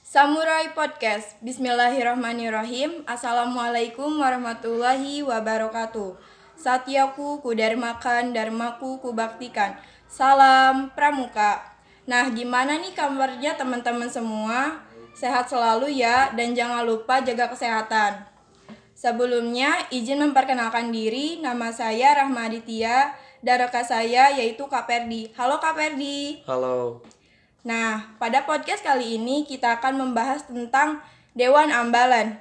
Samurai Podcast. Bismillahirrahmanirrahim. Assalamualaikum warahmatullahi wabarakatuh. Satyaku kudarmakan, dharmaku kubaktikan. Salam Pramuka. Nah, gimana nih kabarnya teman-teman semua? Sehat selalu ya, dan jangan lupa jaga kesehatan. Sebelumnya, izin memperkenalkan diri. Nama saya Rahma Aditya, dan rekan saya yaitu Kak Perdi. Halo Kak Perdi. Halo. Nah, pada podcast kali ini kita akan membahas tentang Dewan Ambalan.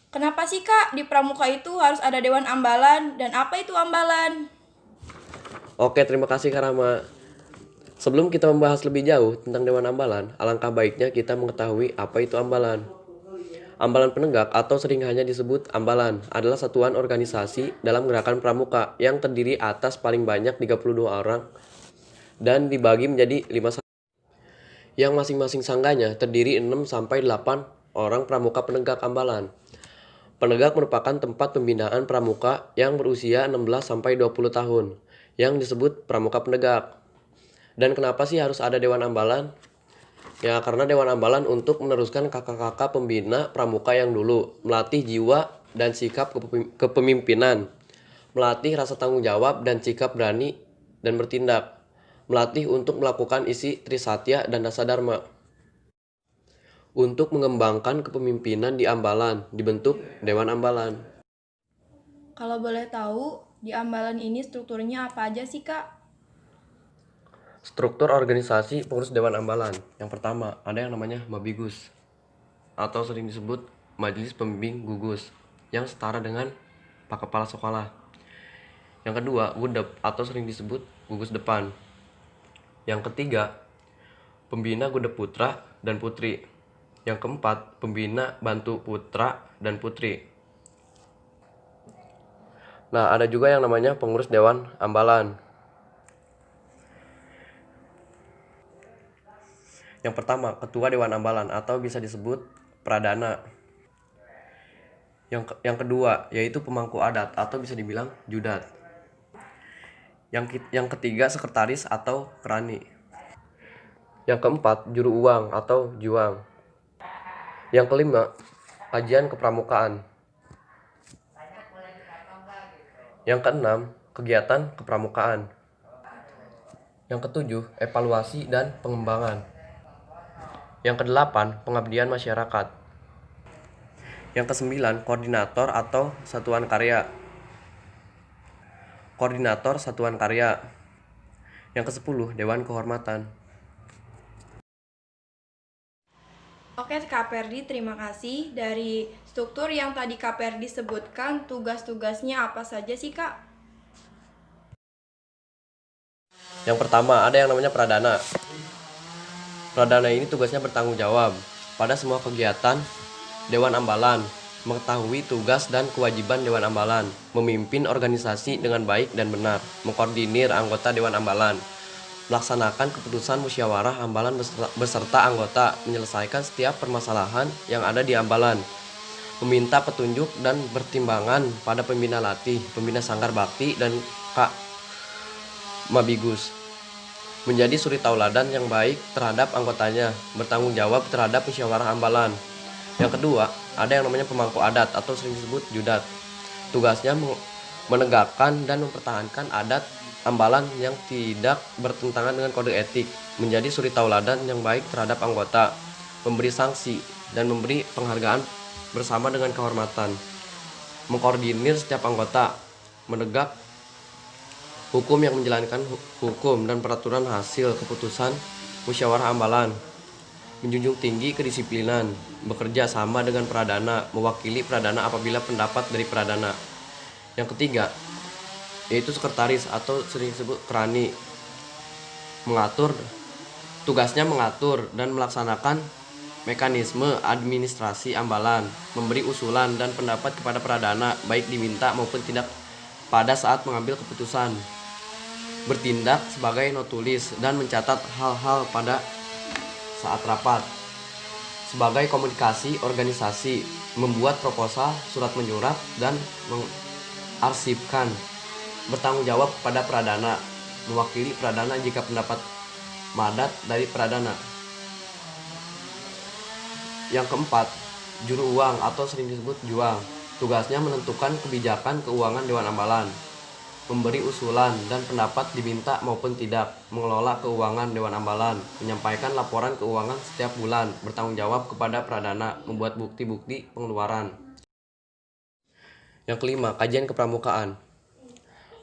Kenapa sih Kak di Pramuka itu harus ada Dewan Ambalan dan apa itu ambalan? Oke, terima kasih Kak Rama. Sebelum kita membahas lebih jauh tentang Dewan Ambalan, alangkah baiknya kita mengetahui apa itu ambalan. Ambalan penegak atau sering hanya disebut ambalan adalah satuan organisasi dalam gerakan pramuka yang terdiri atas paling banyak 32 orang dan dibagi menjadi 5 yang masing-masing sangganya terdiri 6 sampai 8 orang pramuka penegak ambalan. Penegak merupakan tempat pembinaan pramuka yang berusia 16 sampai 20 tahun yang disebut pramuka penegak. Dan kenapa sih harus ada Dewan Ambalan? Ya karena Dewan Ambalan untuk meneruskan kakak-kakak pembina pramuka yang dulu, melatih jiwa dan sikap kepemimpinan, melatih rasa tanggung jawab dan sikap berani dan bertindak, melatih untuk melakukan isi Trisatya dan Dasa Dharma. Untuk mengembangkan kepemimpinan di Ambalan, dibentuk Dewan Ambalan. Kalau boleh tahu, di ambalan ini strukturnya apa aja sih Kak? Struktur organisasi pengurus Dewan Ambalan. Yang pertama, ada yang namanya Mabigus atau sering disebut Majelis Pembimbing Gugus yang setara dengan Pak Kepala Sekolah. Yang kedua, Gudep atau sering disebut Gugus Depan. Yang ketiga, Pembina Gudep Putra dan Putri. Yang keempat, Pembina Bantu Putra dan Putri. Nah, ada juga yang namanya Pengurus Dewan Ambalan. Yang pertama, Ketua Dewan Ambalan atau bisa disebut Pradana. Yang kedua, yaitu Pemangku Adat atau bisa dibilang Judat. Yang ketiga, Sekretaris atau Kerani. Yang keempat, Juru Uang atau Juang. Yang kelima, Kajian Kepramukaan. Yang keenam, Kegiatan Kepramukaan. Yang ketujuh, Evaluasi dan Pengembangan. Yang kedelapan, Pengabdian Masyarakat. Yang kesembilan, Koordinator atau Satuan Karya. Koordinator Satuan Karya. Yang kesepuluh, Dewan Kehormatan. Oke Kak Perdi, terima kasih. Dari struktur yang tadi Kak Perdi sebutkan, tugas-tugasnya apa saja sih Kak? Yang pertama, ada yang namanya Pradana. Pradana ini tugasnya bertanggung jawab pada semua kegiatan Dewan Ambalan, mengetahui tugas dan kewajiban Dewan Ambalan, memimpin organisasi dengan baik dan benar, mengkoordinir anggota Dewan Ambalan, melaksanakan keputusan musyawarah Ambalan beserta anggota, menyelesaikan setiap permasalahan yang ada di Ambalan, meminta petunjuk dan pertimbangan pada pembina latih, pembina sanggar bakti, dan Kak Mabigus. Menjadi suri tauladan yang baik terhadap anggotanya, bertanggung jawab terhadap musyawarah Ambalan. Yang kedua, ada yang namanya pemangku adat atau sering disebut Judat. Tugasnya menegakkan dan mempertahankan adat Ambalan yang tidak bertentangan dengan kode etik, menjadi suri tauladan yang baik terhadap anggota, memberi sanksi dan memberi penghargaan bersama dengan kehormatan, mengkoordinir setiap anggota, menegak hukum yang menjalankan hukum dan peraturan hasil keputusan musyawarah Ambalan, menjunjung tinggi kedisiplinan, bekerja sama dengan Pradana, mewakili Pradana apabila pendapat dari Pradana. Yang ketiga, yaitu sekretaris atau sering disebut kerani. Tugasnya mengatur dan melaksanakan mekanisme administrasi Ambalan, memberi usulan dan pendapat kepada Pradana baik diminta maupun tidak pada saat mengambil keputusan, bertindak sebagai notulis dan mencatat hal-hal pada saat rapat, sebagai komunikasi organisasi, membuat proposal, surat menyurat, dan mengarsipkan, bertanggung jawab pada Pradana, mewakili Pradana jika pendapat madat dari Pradana. Yang keempat, juru uang atau sering disebut juang. Tugasnya menentukan kebijakan keuangan Dewan Ambalan, memberi usulan dan pendapat diminta maupun tidak, mengelola keuangan Dewan Ambalan, menyampaikan laporan keuangan setiap bulan, bertanggung jawab kepada Pradana, membuat bukti-bukti pengeluaran. Yang kelima, kajian kepramukaan.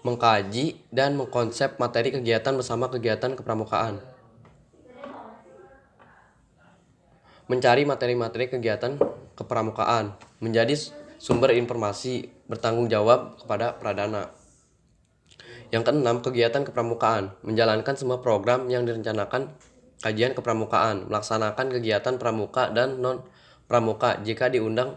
Mengkaji dan mengkonsep materi kegiatan bersama kegiatan kepramukaan. Mencari materi-materi kegiatan kepramukaan, menjadi sumber informasi, bertanggung jawab kepada Pradana. Yang keenam, kegiatan kepramukaan, menjalankan semua program yang direncanakan kajian kepramukaan, melaksanakan kegiatan pramuka dan non-pramuka jika diundang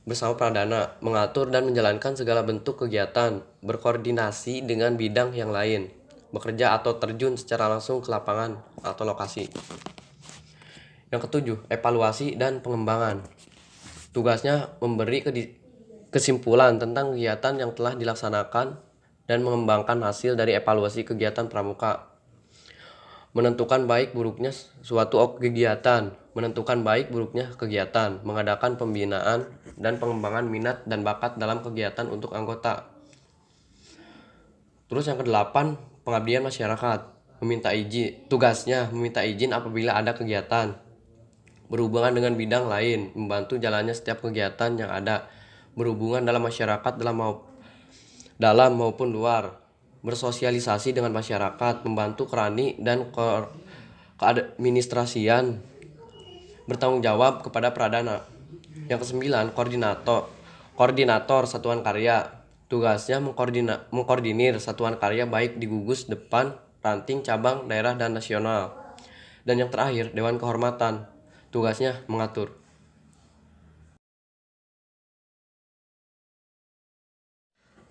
bersama Pradana, mengatur dan menjalankan segala bentuk kegiatan, berkoordinasi dengan bidang yang lain, bekerja atau terjun secara langsung ke lapangan atau lokasi. Yang ketujuh, evaluasi dan pengembangan. Tugasnya memberi kesimpulan tentang kegiatan yang telah dilaksanakan dan mengembangkan hasil dari evaluasi kegiatan pramuka. Menentukan baik buruknya suatu kegiatan, mengadakan pembinaan dan pengembangan minat dan bakat dalam kegiatan untuk anggota. Terus yang kedelapan, pengabdian masyarakat. Tugasnya meminta izin apabila ada kegiatan berhubungan dengan bidang lain, membantu jalannya setiap kegiatan yang ada berhubungan dalam masyarakat dalam maupun luar, bersosialisasi dengan masyarakat, membantu kerani dan keadministrasian, bertanggung jawab kepada Pradana. Yang kesembilan, koordinator satuan karya. Tugasnya mengkoordinir satuan karya baik di gugus, depan, ranting, cabang, daerah, dan nasional. Dan yang terakhir, Dewan Kehormatan. Tugasnya mengatur.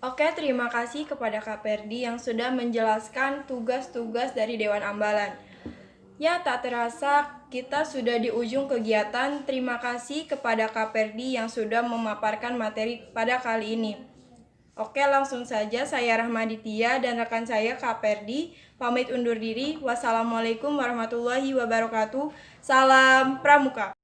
Oke, terima kasih kepada Kak Perdi yang sudah menjelaskan tugas-tugas dari Dewan Ambalan. Ya, tak terasa kita sudah di ujung kegiatan. Terima kasih kepada Kak Perdi yang sudah memaparkan materi pada kali ini. Oke, langsung saja saya Rahmaditya dan rekan saya Kak Perdi pamit undur diri. Wassalamualaikum warahmatullahi wabarakatuh. Salam Pramuka.